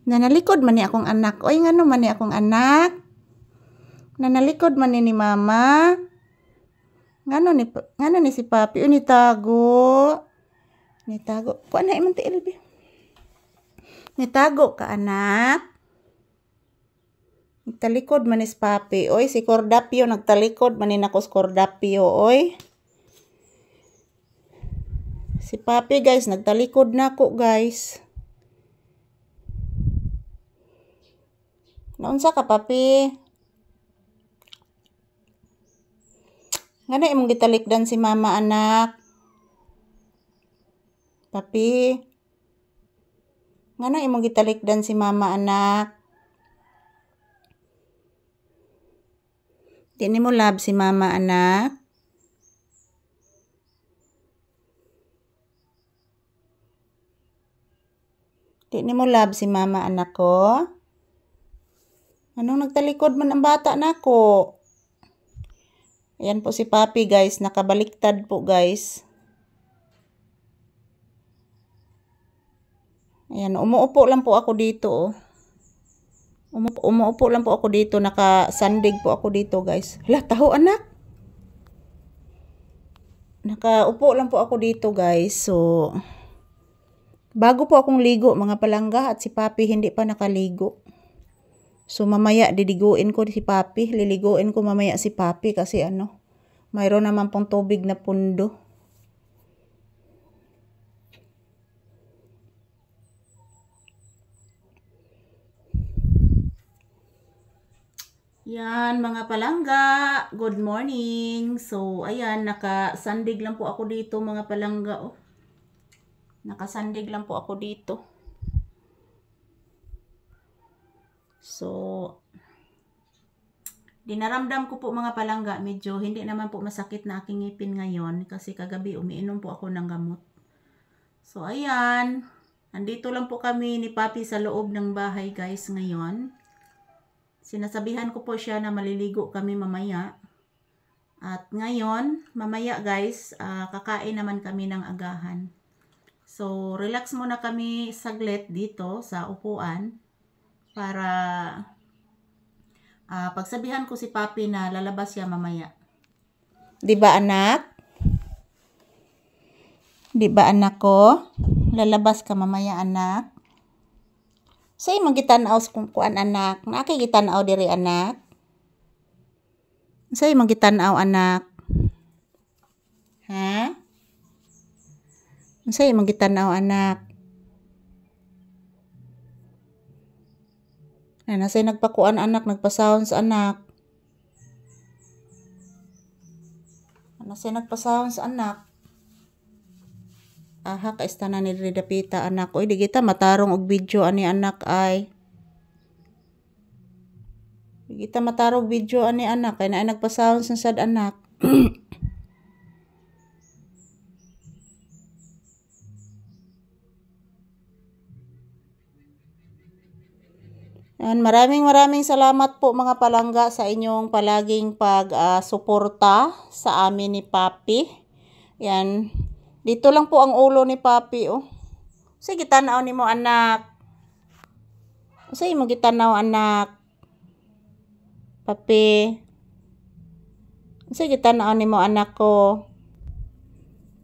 Nanalikod man ni akong anak. Oy, ngano man ni akong anak? Nanalikod man ni mama. Ngano ni si papi? O, nitago. Nitago. Kuha na iman ti LB. Nitago ka, anak. Nagtalikod man ni si papi. Oy, si Cordapio nagtalikod man ni nako si Cordapio. Oy. Si papi, guys, nagtalikod na ko, guys. Naunsa ka, papi? Ngano imong gitalikdan si mama, anak? Papi? Ngano imong gitalikdan si mama, anak? Di ni mo love si mama, anak? Di ni mo love si mama, anak ko? Anong nagtalikod man ang bata nako? Ayan po si papi, guys. Nakabaliktad po, guys. Ayan, umuupo lang po ako dito, oh. Umuupo lang po ako dito. Nakasandig po ako dito, guys. Hala, taho, anak. Nakaupo lang po ako dito, guys. So, bago po akong ligo, mga palangga, at si papi hindi pa nakaligo. So, mamaya didiguin ko si papi. Liliguin ko mamaya si papi kasi mayroon naman pong tubig na pundo. Yan, mga palangga. Good morning. So, ayan, nakasandig lang po ako dito, mga palangga. Oh. Nakasandig lang po ako dito. So, dinaramdam ko po, mga palangga, medyo hindi naman po masakit na aking ngipin ngayon kasi kagabi umiinom po ako ng gamot. So, ayan. Nandito lang po kami ni papi sa loob ng bahay, guys, ngayon. Sinasabihan ko po siya na maliligo kami mamaya. At ngayon, mamaya, guys, kakain naman kami ng agahan. So, relax muna kami saglit dito sa upuan para pagsabihan ko si papi na lalabas siya mamaya. Diba, anak? Diba, anak ko? Lalabas ka mamaya, anak? Say, magitanaw kung kuan, anak. Nakikitanaw diri, anak. Say, magitanaw, anak. Ha? Say, magitanaw, anak. Say, nagpakuan, anak. Nagpa-sounds, anak. Say, nagpa-sounds, anak. Aha, kaista na ni Dapita, anak. Oy, di kita matarong og video ani, anak, ay. Di kita matarong video ani, anak. Kaya na nagpa-sounds na sad, anak. And maraming salamat po, mga palangga, sa inyong palaging pag-suporta sa amin ni papi. Yan. Dito lang po ang ulo ni papi, oh. Sige, tanaw ni mo, anak. Sige, mo gitanaw, anak. Papi. Sige, tanaw ni mo, anak ko.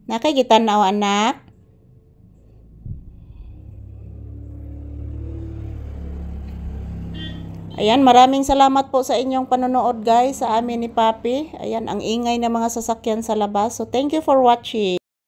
Nakay gitanaw, anak. Ayan, maraming salamat po sa inyong panonood, guys, sa amin ni papi. Ayan, ang ingay ng mga sasakyan sa labas. So, thank you for watching.